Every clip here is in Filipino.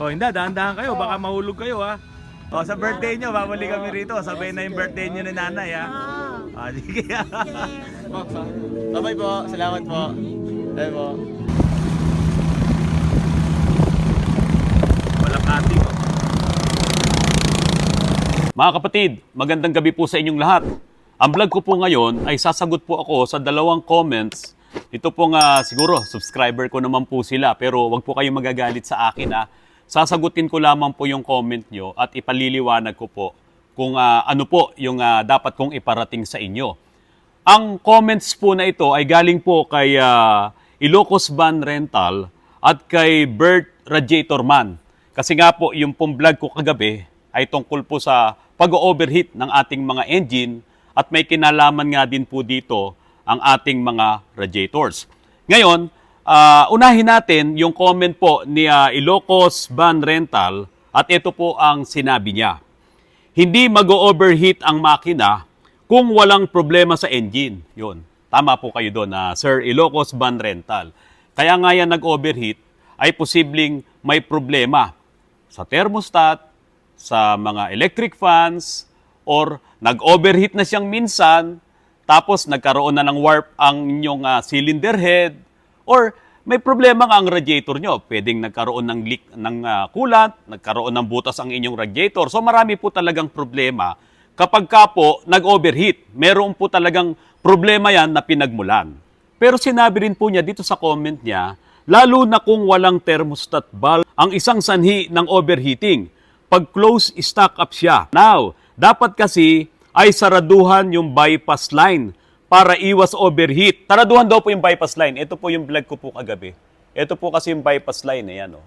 Oh, hindi, dahan-dahan kayo. Baka mahulog kayo, ha? Oh, sa birthday nyo, babalik kami rito. Sabay na yung birthday nyo ni nanay, ha? Ah, sige. Bye-bye po. Salamat po. Bye po. Walang ating. Mga kapatid, magandang gabi po sa inyong lahat. Ang vlog ko po ngayon ay sasagot po ako sa dalawang comments. Ito pong siguro subscriber ko naman po sila, pero wag po kayong magagalit sa akin, ha. Sasagutin ko lamang po yung comment nyo at ipaliliwanag ko po kung ano po yung dapat kong iparating sa inyo. Ang comments po na ito ay galing po kay Ilocos Van Rental at kay Bert Radiator Man. Kasi nga po yung pong vlog ko kagabi ay tungkol po sa pag-overheat ng ating mga engine at may kinalaman nga din po dito ang ating mga radiators. Ngayon, unahin natin yung comment po ni Ilocos Van Rental at ito po ang sinabi niya. Hindi mag-overheat ang makina kung walang problema sa engine. Yun. Tama po kayo doon, Sir Ilocos Van Rental. Kaya nga yan nag-overheat ay posibleng may problema sa thermostat, sa mga electric fans, or nag-overheat na siyang minsan, tapos nagkaroon na ng warp ang inyong cylinder head, or may problema nga ang radiator nyo. Pwedeng nagkaroon ng leak ng coolant, nagkaroon ng butas ang inyong radiator. So marami po talagang problema kapag ka po nag-overheat. Meron po talagang problema yan na pinagmulan. Pero sinabi rin po niya dito sa comment niya, lalo na kung walang thermostat valve ang isang sanhi ng overheating. Pag close, stack up siya. Now, dapat kasi ay saraduhan yung bypass line para iwas overheat. Saraduhan daw po yung bypass line. Ito po yung vlog ko po kagabi. Ito po kasi yung bypass line. Ayan, oh.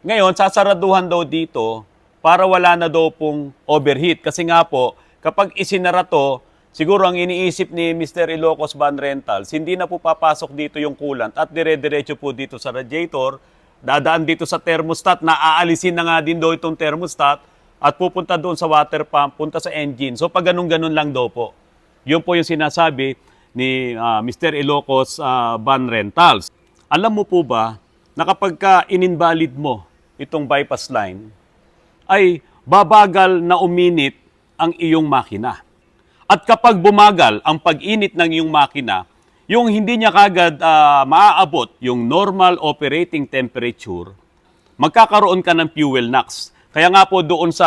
Ngayon, sasaraduhan daw dito para wala na daw pong overheat. Kasi nga po, kapag isinara to, siguro ang iniisip ni Mr. Ilocos Van Rentals, hindi na po papasok dito yung coolant at dire-diretso po dito sa radiator, dadaan dito sa thermostat, na aalisin na nga din daw itong thermostat at pupunta doon sa water pump, punta sa engine. So pag ganun-ganun lang daw po. Yun po yung sinasabi ni Mr. Ilocos Van Rentals. Alam mo po ba na kapag ka in-invalid mo itong bypass line, ay babagal na uminit ang iyong makina. At kapag bumagal ang pag-init ng iyong makina, yung hindi niya kagad maaabot yung normal operating temperature, magkakaroon ka ng fuel knocks. Kaya nga po doon sa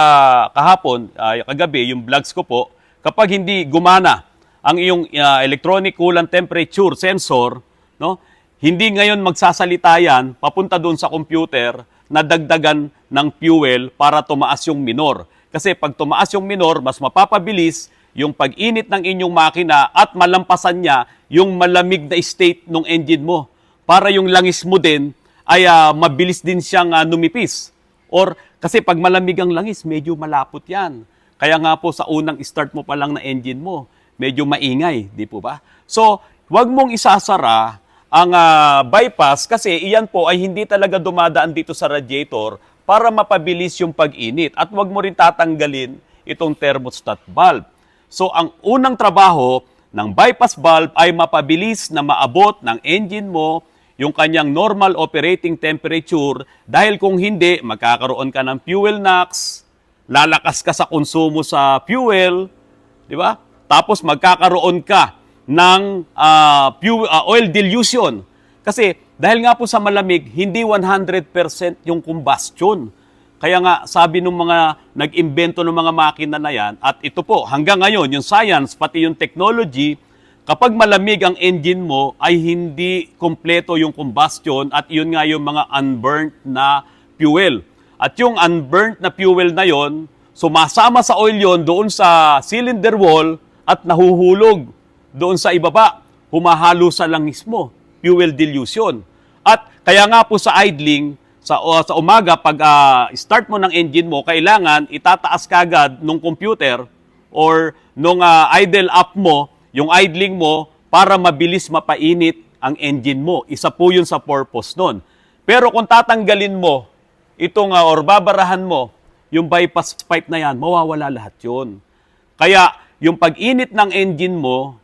kahapon, kagabi, yung vlogs ko po, kapag hindi gumana ang iyong electronic coolant temperature sensor, no, hindi ngayon magsasalita yan, papunta doon sa computer na dagdagan ng fuel para tumaas yung minor. Kasi pag tumaas yung minor, mas mapapabilis yung pag-init ng inyong makina at malampasan niya yung malamig na state ng engine mo. Para yung langis mo din ay mabilis din siyang numipis. Or kasi pag malamig ang langis, medyo malapot yan. Kaya nga po sa unang start mo pa lang na engine mo, medyo maingay, di po ba? So, wag mong isasara ang bypass kasi iyan po ay hindi talaga dumadaan dito sa radiator para mapabilis yung pag-init. At wag mo rin tatanggalin itong thermostat valve. So, ang unang trabaho ng bypass valve ay mapabilis na maabot ng engine mo yung kanyang normal operating temperature dahil kung hindi, magkakaroon ka ng fuel knocks, lalakas ka sa konsumo sa fuel, di ba? Tapos magkakaroon ka ng oil dilution. Kasi dahil nga po sa malamig, hindi 100% yung combustion. Kaya nga sabi ng mga nag-imbento ng mga makina na yan, at ito po hanggang ngayon, yung science, pati yung technology, kapag malamig ang engine mo ay hindi kompleto yung combustion at yun nga yung mga unburnt na fuel. At yung unburnt na fuel na yon, sumasama sa oil yon doon sa cylinder wall at nahuhulog doon sa ibaba, humahalo sa langis mo, fuel dilution. At kaya nga po sa idling, sa umaga, pag start mo ng engine mo, kailangan itataas kagad nung computer or nung idle up mo, yung idling mo, para mabilis mapainit ang engine mo. Isa po yun sa purpose nun. Pero kung tatanggalin mo itong or babarahan mo yung bypass pipe na yan, mawawala lahat yun. Kaya yung pag-init ng engine mo,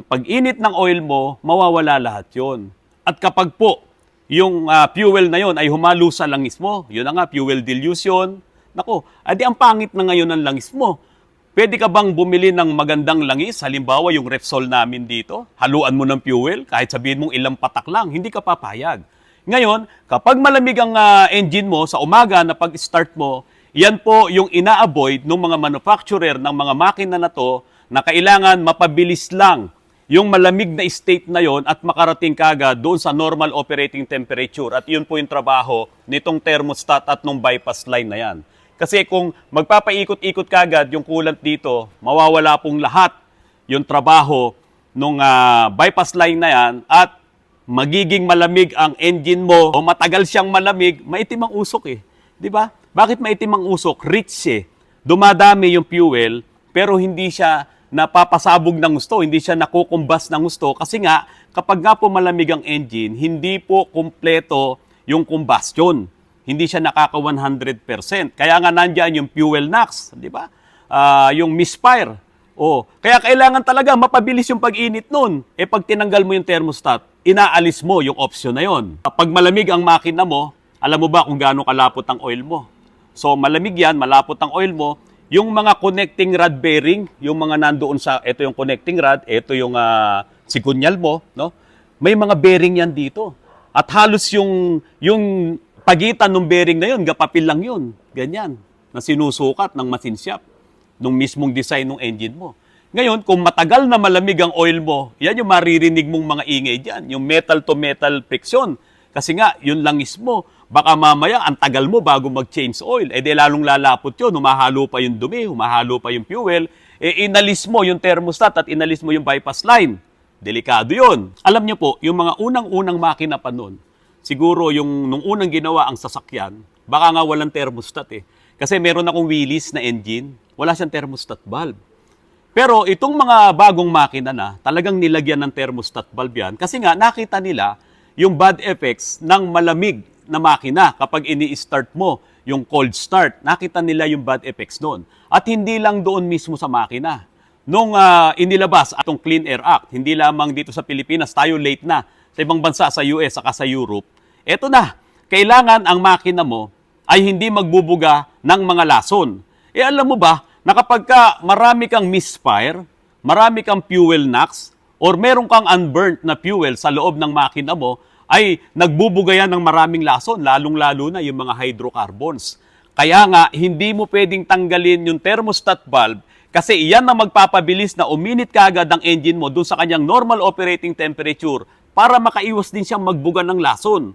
pag-init ng oil mo, mawawala lahat yun. At kapag po yung fuel na yon ay humalo sa langis mo. Yun na nga, fuel dilution. Nako, adi ang pangit na ngayon ng langis mo. Pwede ka bang bumili ng magandang langis? Halimbawa, yung Repsol namin dito, haluan mo ng fuel, kahit sabihin mong ilang patak lang, hindi ka papayag. Ngayon, kapag malamig ang engine mo sa umaga na pag-start mo, yan po yung ina-avoid ng mga manufacturer ng mga makina na to na kailangan mapabilis lang yung malamig na state na yon at makarating kagad doon sa normal operating temperature. At yun po yung trabaho nitong thermostat at nung bypass line na yan. Kasi kung magpapaikot-ikot kagad yung coolant dito, mawawala pong lahat yung trabaho nung bypass line na yan at magiging malamig ang engine mo o matagal siyang malamig, maitim ang usok eh. Di ba? Bakit maitim ang usok? Rich eh. Dumadami yung fuel pero hindi siya napapasabog ng gusto, hindi siya nakukumbas ng gusto kasi nga kapag nga po malamig ang engine, hindi po kumpleto yung combustion. Hindi siya nakaka 100%. Kaya nga nandiyan yung fuel NOx, di ba? Yung misfire. Kaya kailangan talaga mapabilis yung pag-init nun. Pag tinanggal mo yung thermostat, inaalis mo yung option na yon. Pag malamig ang makina mo, alam mo ba kung gaano kalapot ang oil mo? So malamig yan, malapot ang oil mo. Yung mga connecting rod bearing, yung mga nandoon sa, ito yung connecting rod, ito yung sigunyal mo, no? May mga bearing yan dito. At halos yung pagitan ng bearing na yun, gapapil lang yun. Ganyan, na sinusukat ng machine shop, nung mismong design ng engine mo. Ngayon, kung matagal na malamig ang oil mo, yan yung maririnig mong mga ingay dyan, yung metal-to-metal friction. Kasi nga, yun langis mo. Baka mamaya, ang tagal mo bago mag-change oil. Di lalong lalapot yun, humahalo pa yung dumi, humahalo pa yung fuel. Inalis mo yung thermostat at inalis mo yung bypass line. Delikado yun. Alam niyo po, yung mga unang-unang makina pa nun, siguro yung nung unang ginawa ang sasakyan, baka nga walang thermostat eh. Kasi meron akong Willys na engine, wala siyang thermostat valve. Pero itong mga bagong makina na, talagang nilagyan ng thermostat valve yan. Kasi nga nakita nila yung bad effects ng malamig na makina kapag ini-start mo yung cold start. Nakita nila yung bad effects doon. At hindi lang doon mismo sa makina. Nung inilabas itong Clean Air Act, hindi lamang dito sa Pilipinas, tayo late na sa ibang bansa, sa US, saka sa Europe, eto na, kailangan ang makina mo ay hindi magbubuga ng mga lason. Alam mo ba, na kapag marami kang misfire, marami kang fuel NOx, or meron kang unburnt na fuel sa loob ng makina mo, ay nagbubuga yan ng maraming lason, lalong-lalo na yung mga hydrocarbons. Kaya nga, hindi mo pwedeng tanggalin yung thermostat valve kasi iyan na magpapabilis na uminit kaagad ang engine mo dun sa kanyang normal operating temperature para makaiwas din siyang magbuga ng lason.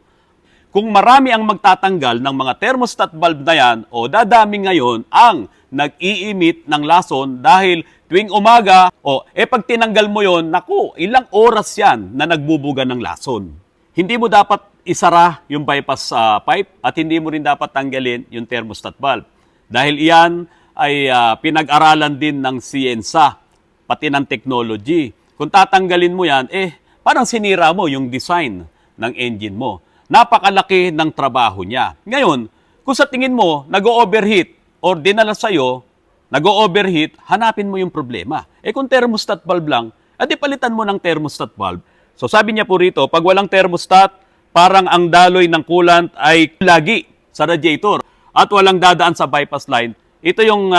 Kung marami ang magtatanggal ng mga thermostat valve na yan, dadami ngayon ang nag-iimit ng lason dahil tuwing umaga, pag tinanggal mo yon, naku, ilang oras yan na nagbubuga ng lason. Hindi mo dapat isara yung bypass pipe at hindi mo rin dapat tanggalin yung thermostat valve. Dahil iyan ay pinag-aralan din ng siyensa, pati ng technology. Kung tatanggalin mo yan, parang sinira mo yung design ng engine mo. Napakalaki ng trabaho niya. Ngayon, kung sa tingin mo, nag-overheat or dinala sa'yo, nag-overheat, hanapin mo yung problema. Kung thermostat valve lang, adi palitan mo ng thermostat valve. So sabi niya po rito, pag walang thermostat, parang ang daloy ng coolant ay lagi sa radiator at walang dadaan sa bypass line. Ito yung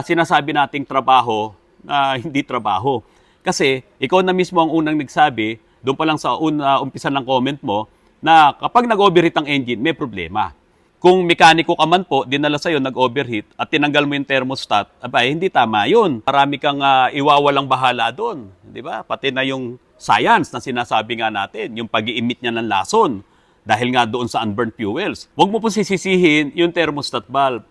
sinasabi nating trabaho na hindi trabaho. Kasi ikaw na mismo ang unang nagsabi, doon pa lang sa umpisa ng comment mo, na kapag nag-overheat ang engine, may problema. Kung mekaniko ka man po, dinala sa'yo, nag-overheat, at tinanggal mo yung thermostat, hindi tama yun. Marami kang iwawalang bahala doon. Di ba? Pati na yung science na sinasabi nga natin, yung pag-i-emit niya ng lason, dahil nga doon sa unburnt fuels. Huwag mo po sisisihin yung thermostat valve.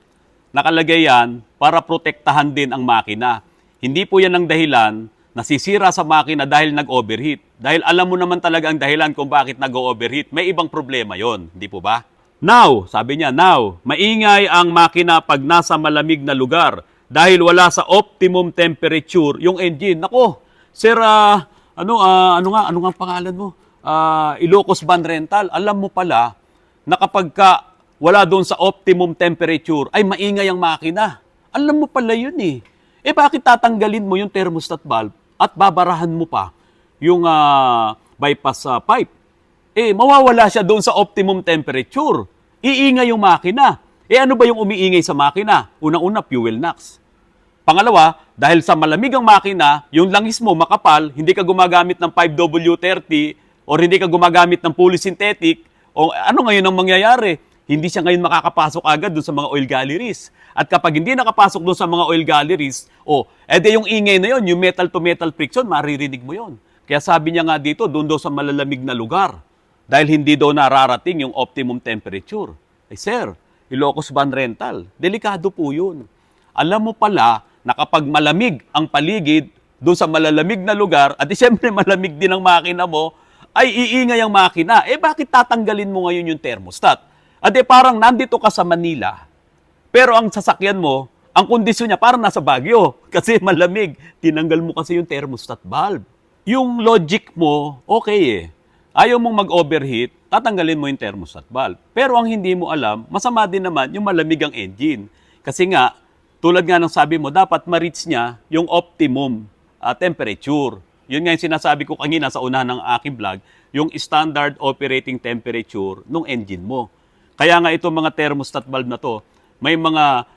Nakalagay yan para protektahan din ang makina. Hindi po yan ang dahilan nasisira sa makina dahil nag-overheat. Dahil alam mo naman talaga ang dahilan kung bakit nag-overheat. May ibang problema yon, di po ba? Now, sabi niya, maingay ang makina pag nasa malamig na lugar dahil wala sa optimum temperature yung engine. Nako, sir, ano nga pangalan mo? Ilocos Van Rental. Alam mo pala na kapag wala doon sa optimum temperature, ay maingay ang makina. Alam mo pala yun eh. Bakit tatanggalin mo yung thermostat valve at babarahan mo pa yung bypass pipe? mawawala siya doon sa optimum temperature. Iingay yung makina. Ano ba yung umiingay sa makina? Unang-una, fuel NOx. Pangalawa, dahil sa malamig ang makina, yung langis mo makapal, hindi ka gumagamit ng 5W30 or hindi ka gumagamit ng polysynthetic, o ano ngayon ang mangyayari? Hindi siya ngayon makakapasok agad doon sa mga oil galleries. At kapag hindi nakapasok doon sa mga oil galleries, yung ingay na yon, yung metal to metal friction, maririnig mo yon. Kaya sabi niya nga dito, doon daw sa malalamig na lugar. Dahil hindi daw nararating yung optimum temperature. Sir, Ilocos Van Rental, delikado po yun. Alam mo pala na kapag malamig ang paligid doon sa malalamig na lugar, at siyempre malamig din ang makina mo, ay iingay ang makina. Bakit tatanggalin mo ngayon yung thermostat? At parang nandito ka sa Manila, pero ang sasakyan mo, ang kondisyon niya parang nasa Baguio kasi malamig. Tinanggal mo kasi yung thermostat valve. Yung logic mo, okay Ayaw mong mag-overheat, tatanggalin mo yung thermostat valve. Pero ang hindi mo alam, masama din naman yung malamig ang engine. Kasi nga, tulad nga ng sabi mo, dapat ma-reach niya yung optimum temperature. Yun nga yung sinasabi ko kanina sa una ng aking vlog, yung standard operating temperature ng engine mo. Kaya nga itong mga thermostat valve na to, may mga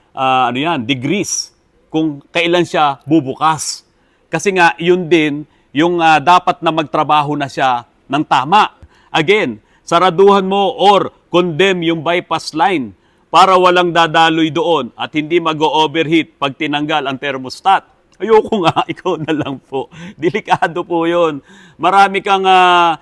degrees kung kailan siya bubukas. Kasi nga, yun din, yung dapat na magtrabaho na siya ng tama. Again, saraduhan mo or condemn yung bypass line para walang dadaloy doon at hindi mag-overheat pag tinanggal ang thermostat. Ayoko nga, ikaw na lang po. Delikado po yun. Marami kang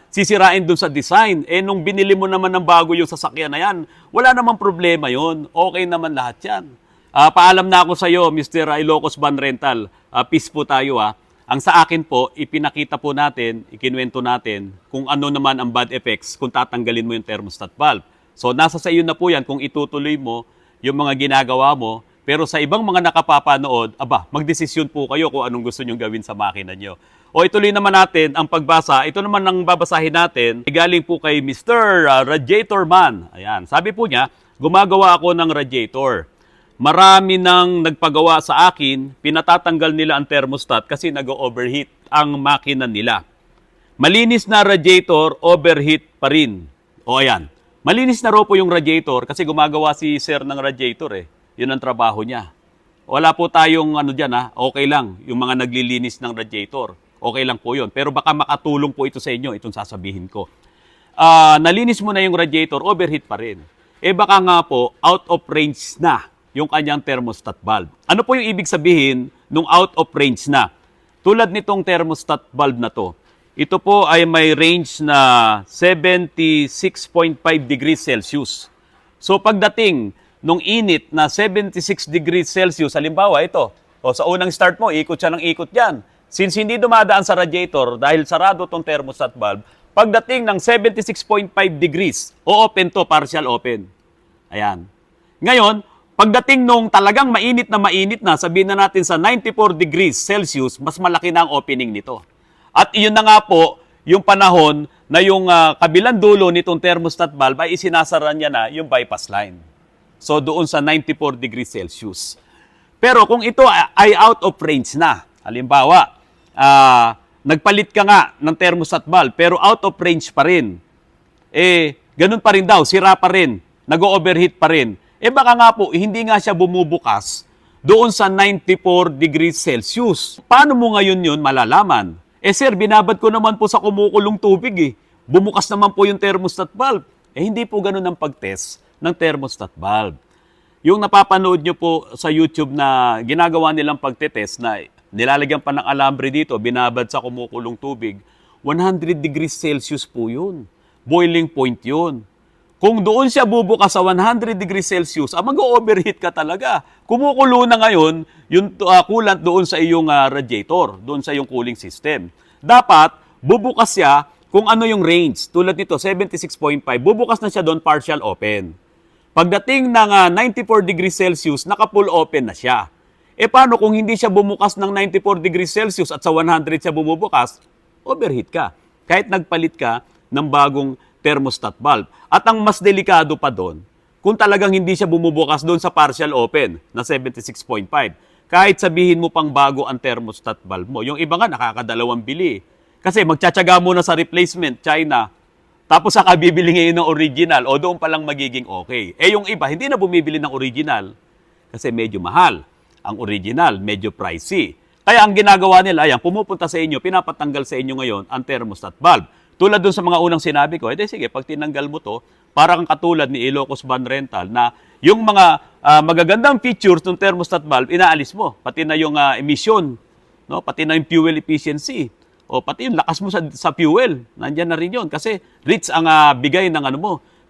sisirain dun sa design. Nung binili mo naman ng bago yung sasakyan na yan, wala namang problema yun. Okay naman lahat yan. Paalam na ako sa iyo, Mr. Ilocos Van Rental. Peace po tayo Ang sa akin po, ipinakita po natin, ikinuwento natin kung ano naman ang bad effects kung tatanggalin mo yung thermostat valve. So nasa sa iyo na po yan kung itutuloy mo yung mga ginagawa mo. Pero sa ibang mga nakapapanood, magdesisyon po kayo kung anong gusto nyong gawin sa makina nyo. Ituloy naman natin ang pagbasa. Ito naman ang babasahin natin. Galing po kay Mr. Radiator Man. Ayan, sabi po niya, gumagawa ako ng radiator. Marami nang nagpagawa sa akin, pinatatanggal nila ang thermostat kasi nag-overheat ang makina nila. Malinis na radiator, overheat pa rin. Ayan. Malinis na raw po yung radiator kasi gumagawa si sir ng radiator Yun ang trabaho niya. Wala po tayong okay lang yung mga naglilinis ng radiator. Okay lang po yun. Pero baka makatulong po ito sa inyo, itong sasabihin ko. Nalinis mo na yung radiator, overheat pa rin. Baka nga po, out of range na yung kanyang thermostat valve. Ano po yung ibig sabihin nung out of range na? Tulad nitong thermostat valve na to, ito po ay may range na 76.5 degrees Celsius. So pagdating nung init na 76 degrees Celsius, halimbawa ito, sa unang start mo, ikot siya ng ikot yan. Since hindi dumadaan sa radiator dahil sarado tong thermostat valve, pagdating ng 76.5 degrees, o-open to, partial open. Ayan. Ngayon, pagdating nung talagang mainit na, sabihin na natin sa 94 degrees Celsius, mas malaki na ang opening nito. At iyon na nga po, yung panahon na yung kabilang dulo nitong thermostat valve ay isinasara niya na yung bypass line. So doon sa 94 degrees Celsius. Pero kung ito ay out of range na, halimbawa, nagpalit ka nga ng thermostat valve pero out of range pa rin, ganun pa rin daw, sira pa rin, nag-overheat pa rin. Baka nga po, hindi nga siya bumubukas doon sa 94 degrees Celsius. Paano mo ngayon yun malalaman? Sir, binabad ko naman po sa kumukulong tubig Bumukas naman po yung thermostat valve. Hindi po ganun ang pag-test ng thermostat valve. Yung napapanood nyo po sa YouTube na ginagawa nilang pagtetest na nilalagyan pa ng alambre dito, binabad sa kumukulong tubig, 100 degrees Celsius po yun. Boiling point yun. Kung doon siya bubukas sa 100 degrees Celsius, mag-overheat ka talaga. Kumukulo na ngayon yung coolant doon sa iyong radiator, doon sa iyong cooling system. Dapat, bubukas siya kung ano yung range. Tulad nito, 76.5, bubukas na siya doon partial open. Pagdating ng 94 degrees Celsius, naka-full open na siya. Paano kung hindi siya bumukas ng 94 degrees Celsius at sa 100 siya bumubukas, overheat ka. Kahit nagpalit ka ng bagong thermostat valve. At ang mas delikado pa doon, kung talagang hindi siya bumubukas doon sa partial open na 76.5, kahit sabihin mo pang bago ang thermostat valve mo, yung iba nga nakakadalawang bili. Kasi magtsatsaga muna sa replacement, China, Tapos saka bibili ngayon ng original o doon pa lang magiging okay. Eh yung iba, hindi na bumibili ng original kasi medyo mahal. Ang original, medyo pricey. Kaya ang ginagawa nila, ayan, pumupunta sa inyo, pinapatanggal sa inyo ngayon ang thermostat valve. Tulad dun sa mga unang sinabi ko, sige, pag tinanggal mo to, parang katulad ni Ilocos Van Rental na yung mga magagandang features ng thermostat valve, inaalis mo. Pati na yung emission, no? Pati na yung fuel efficiency. O pati yung lakas mo sa fuel, nandiyan na rin yun. Kasi rich ang bigay ng,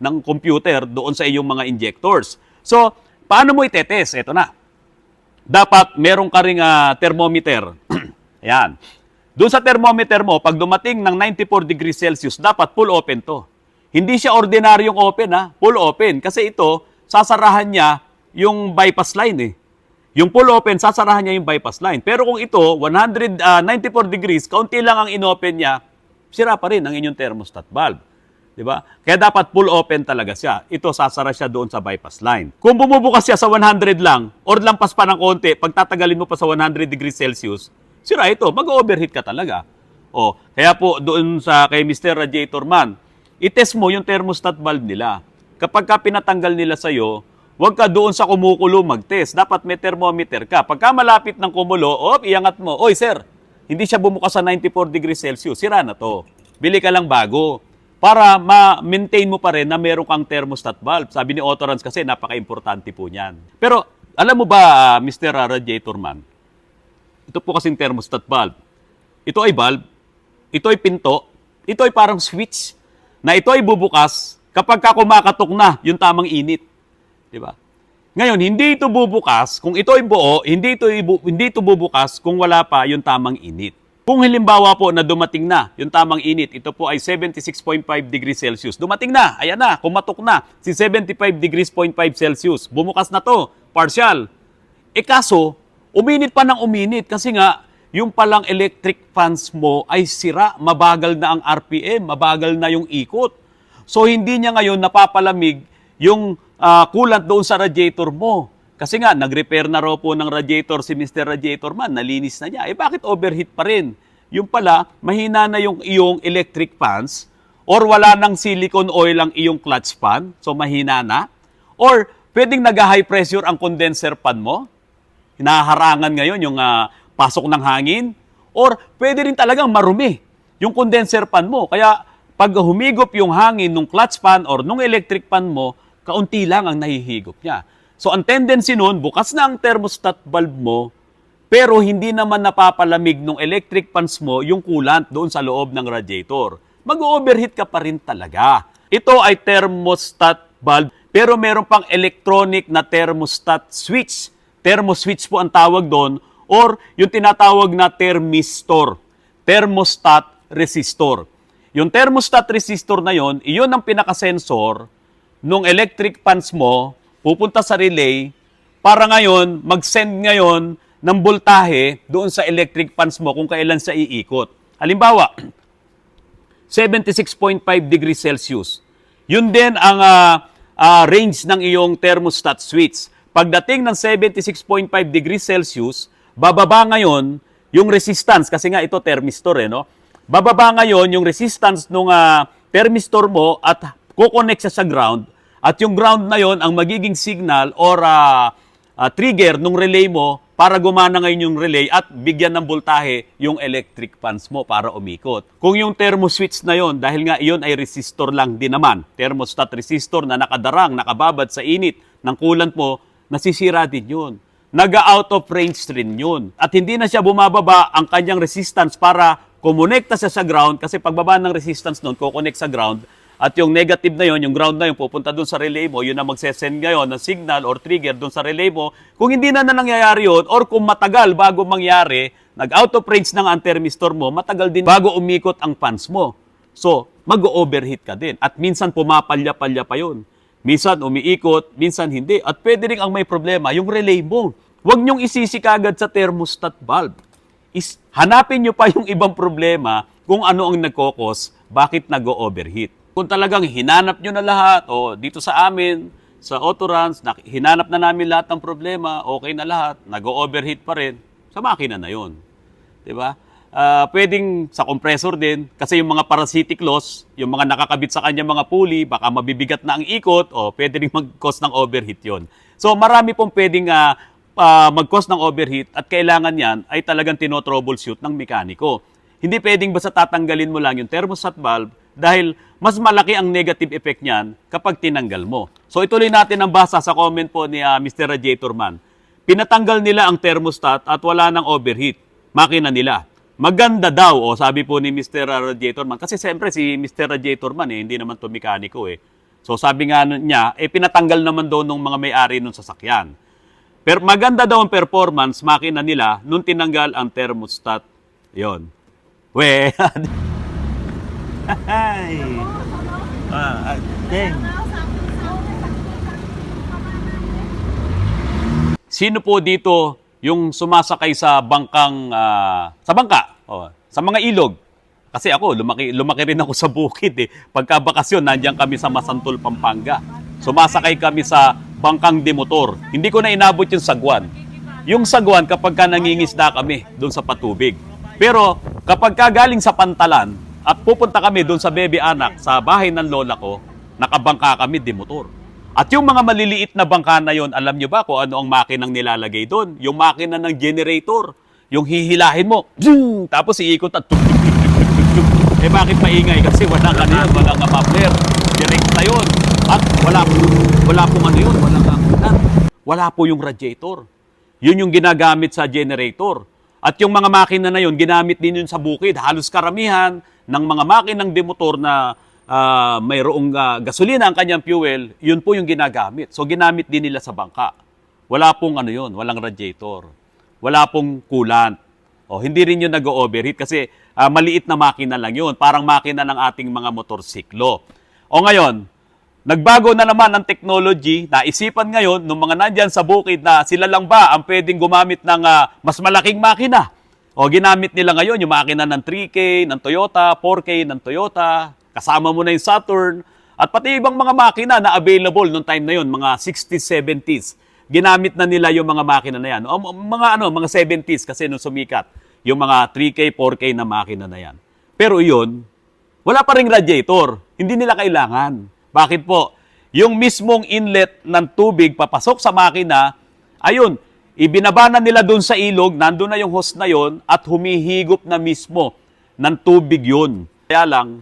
ng computer doon sa iyong mga injectors. So, paano mo itetest? Ito na. Dapat meron ka ring thermometer. Ayan. Doon sa thermometer mo, pag dumating ng 94 degrees Celsius, dapat full open to. Hindi siya ordinaryong open, full open. Kasi ito, sasarahan niya yung bypass line eh. Yung full open, sasarahan niya yung bypass line. Pero kung ito, 94 degrees, kaunti lang ang inopen niya, sira pa rin ang inyong thermostat valve. Diba? Kaya dapat full open talaga siya. Ito, sasara siya doon sa bypass line. Kung bumubukas siya sa 100 lang, or lampas pa ng konti, pag tatagalin mo pa sa 100 degrees Celsius, sira ito, mag-overheat ka talaga. O, kaya po doon sa kay Mr. Radiator Man, itest mo yung thermostat valve nila. Kapag ka pinatanggal nila sa'yo, huwag ka doon sa kumukulo mag-test. Dapat may thermometer ka. Pagka malapit ng kumulo, iangat mo. Oy, sir, hindi siya bumukas sa 94 degrees Celsius. Sira na to. Bili ka lang bago. Para ma-maintain mo pa rin na meron kang thermostat valve. Sabi ni Autorans kasi, napaka-importante po niyan. Pero, alam mo ba, Mr. Radiator Man, ito po kasing thermostat valve. Ito ay valve, ito ay pinto, ito ay parang switch, na ito ay bubukas kapag kumakatok na yung tamang init. Diba? Ngayon, hindi ito bubukas, kung ito ay buo, hindi ito bubukas kung wala pa yung tamang init. Kung halimbawa po na dumating na yung tamang init, ito po ay 76.5 degrees Celsius. Dumating na, ayan na, kumatok na si 75 degrees 0.5 Celsius. Bumukas na to, partial. Kaso, uminit pa ng uminit kasi nga, yung palang electric fans mo ay sira, mabagal na ang RPM, mabagal na yung ikot. So, hindi niya ngayon napapalamig yung coolant doon sa radiator mo. Kasi nga, nag-repair na raw po ng radiator si Mr. Radiator Man, nalinis na niya. Bakit overheat pa rin? Yung pala, mahina na yung iyong electric fans or wala ng silicone oil ang iyong clutch fan, so mahina na. Or pwedeng nag-high pressure ang condenser fan mo, hinaharangan ngayon yung pasok ng hangin. Or pwede rin talagang marumi yung condenser fan mo. Kaya pag humigop yung hangin ng clutch fan or nung electric fan mo, kaunti lang ang nahihigop niya. So, ang tendency nun, bukas na ang thermostat valve mo, pero hindi naman napapalamig ng electric fans mo yung coolant doon sa loob ng radiator. Mag-overheat ka pa rin talaga. Ito ay thermostat valve, pero meron pang electronic na thermostat switch. Thermoswitch po ang tawag doon, or yung tinatawag na thermistor. Thermostat resistor. Yung thermostat resistor na yon, iyon ang pinaka-sensor nung electric fans mo, pupunta sa relay para ngayon, mag-send ngayon ng voltahe doon sa electric fans mo kung kailan sa iikot. Halimbawa, 76.5 degrees Celsius. Yun din ang range ng iyong thermostat switch. Pagdating ng 76.5 degrees Celsius, bababa ngayon yung resistance, kasi nga ito thermistor no? Bababa ngayon yung resistance ng thermistor mo at kukonect siya sa ground. At yung ground na yon ang magiging signal or trigger ng relay mo para gumana ngayon yung relay at bigyan ng voltahe yung electric fans mo para umikot. Kung yung thermoswitch na yon, dahil nga iyon ay resistor lang din naman, thermostat resistor na nakadarang, nakababad sa init ng coolant mo, nasisira din yun. Naga-out of range rin yun. At hindi na siya bumababa ang kanyang resistance para kumonekta siya sa ground kasi pagbaba ng resistance nun, kukonect sa ground. At yung negative na yon, yung ground na yon, pupunta doon sa relay mo, yun na magsesend ngayon ng signal or trigger doon sa relay mo. Kung hindi na nangyayari yun, or kung matagal bago mangyari, nag-out of range ng ang thermistor mo, matagal din bago umikot ang fans mo. So, mag-overheat ka din. At minsan pumapalya-palya pa yun. Minsan umiikot, minsan hindi. At pwede rin ang may problema, yung relay mo. Huwag niyong isisi kagad sa thermostat valve. Hanapin niyo pa yung ibang problema kung ano ang nagkokos, bakit nag-overheat. Kung talagang hinanap nyo na lahat, o dito sa amin, sa Autorans, hinanap na namin lahat ng problema, okay na lahat, nag-overheat pa rin, sa makina na yun. Diba? pwedeng sa compressor din kasi yung mga parasitic loss, yung mga nakakabit sa kanya mga pulley, baka mabibigat na ang ikot o pwede rin mag-cause ng overheat yon. So marami pong pwedeng mag-cause ng overheat at kailangan yan ay talagang tinotroubleshoot ng mekaniko. Hindi pwedeng basta tatanggalin mo lang yung thermostat valve dahil mas malaki ang negative effect niyan kapag tinanggal mo. So ituloy natin ang basa sa comment po ni Mr. Radiator Man. Pinatanggal nila ang thermostat at wala nang overheat. Makina nila. Maganda daw, sabi po ni Mr. Radiator Man. Kasi siyempre si Mr. Radiator Man, hindi naman to mekaniko eh. So sabi nga niya, pinatanggal naman daw ng mga may-ari ng sasakyan. Pero maganda daw ang performance, makina nila, nung tinanggal ang thermostat. Yon. We. Ay. Deng. Sino po dito yung sumasakay sa bangkang, sa bangka, sa mga ilog? Kasi ako, lumaki rin ako sa bukid eh. Pagka bakasyon, nandiyan kami sa Masantol, Pampanga. Sumasakay kami sa bangkang demotor. Hindi ko na inabot yung sagwan. Yung sagwan, kapag ka nangingisda kami doon sa patubig. Pero kapag ka galing sa Pantalan at pupunta kami doon sa Bebe Anak, sa bahay ng lola ko, nakabangka kami demotor. At yung mga maliliit na bangka na yon, alam nyo ba kung ano ang makinang nilalagay doon? Yung makina ng generator. Yung hihilahin mo, zoom, tapos iikot at tuk, tuk, tuk, tuk, tuk, tuk. Bakit maingay? Kasi walang ano yun, walang muffler. Direct na yun. At wala pong ano yun, walang akulan. Wala po yung radiator. Yun yung ginagamit sa generator. At yung mga makina na yun, ginamit din yun sa bukid. Halos karamihan ng mga makinang demotor na mayroong gasolina ang kanyang fuel, yun po yung ginagamit. So, ginamit din nila sa bangka. Wala pong ano yun, walang radiator. Wala pong coolant. Hindi rin yun nag-overheat kasi maliit na makina lang yun. Parang makina ng ating mga motorsiklo. Ngayon, nagbago na naman ang technology. Naisipan ngayon ng mga nandyan sa bukid na sila lang ba ang pwedeng gumamit ng mas malaking makina. Ginamit nila ngayon yung makina ng 3K, ng Toyota, 4K ng Toyota, kasama mo na yung Saturn, at pati ibang mga makina na available noong time na yun, mga 60s, 70s. Ginamit na nila yung mga makina na yan. Mga 70s kasi nung sumikat, yung mga 3K, 4K na makina na yan. Pero yun, wala pa ring radiator. Hindi nila kailangan. Bakit po? Yung mismong inlet ng tubig papasok sa makina, ayun, ibinaba na nila doon sa ilog, nandun na yung hose na yon at humihigop na mismo ng tubig yun. Kaya lang,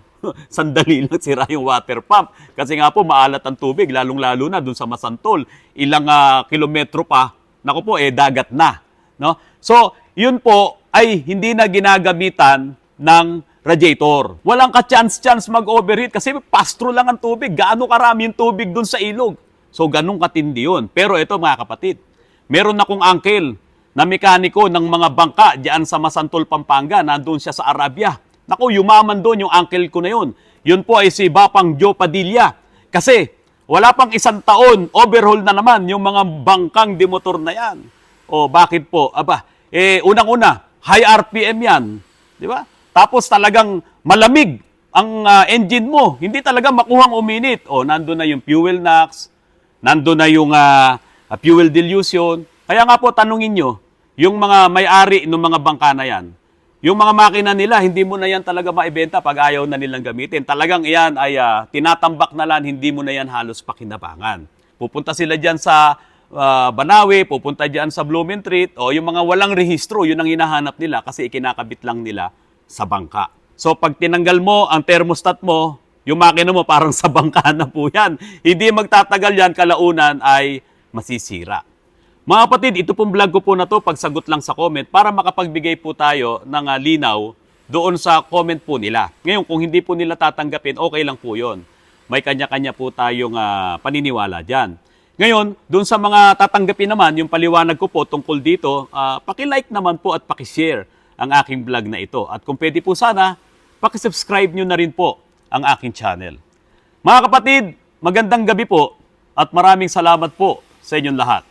sandali lang sira yung water pump. Kasi nga po, maalat ang tubig, lalong-lalo na dun sa Masantol. Ilang kilometro pa, naku po, dagat na. No? So, yun po ay hindi na ginagamitan ng radiator. Walang ka-chance mag-overheat kasi pastro lang ang tubig. Gaano karami yung tubig dun sa ilog? So, ganun katindi yun. Pero ito mga kapatid, meron akong uncle na mekaniko ng mga bangka diyan sa Masantol, Pampanga. Nandun siya sa Arabia. Naku, yumaman doon yung uncle ko na yun. Yun po ay si Bapang Joe Padilla. Kasi wala pang isang taon, overhaul na naman yung mga bangkang demotor na yan. Bakit po? Unang-una, high RPM yan. Di ba? Tapos talagang malamig ang engine mo. Hindi talaga makuhang uminit. Nandun na yung fuel NOx, nandun na yung fuel dilution. Kaya nga po, tanungin nyo, yung mga may-ari ng mga bangka na yan, yung mga makina nila, hindi mo na yan talaga maibenta pag ayaw na nilang gamitin. Talagang iyan ay tinatambak na lang, hindi mo na yan halos pakinabangan. Pupunta sila dyan sa Banawe, pupunta dyan sa Blumentritt, yung mga walang rehistro, yun ang hinahanap nila kasi ikinakabit lang nila sa bangka. So pag tinanggal mo ang thermostat mo, yung makina mo parang sa bangka na po yan. Hindi magtatagal yan, kalaunan ay masisira. Mga kapatid, ito pong vlog ko po na to, pagsagot lang sa comment para makapagbigay po tayo ng linaw doon sa comment po nila. Ngayon, kung hindi po nila tatanggapin, okay lang po yon. May kanya-kanya po tayong paniniwala dyan. Ngayon, doon sa mga tatanggapin naman, yung paliwanag ko po tungkol dito, paki-like naman po at paki-share ang aking vlog na ito. At kung pwede po sana, paki-subscribe nyo na rin po ang aking channel. Mga kapatid, magandang gabi po at maraming salamat po sa inyong lahat.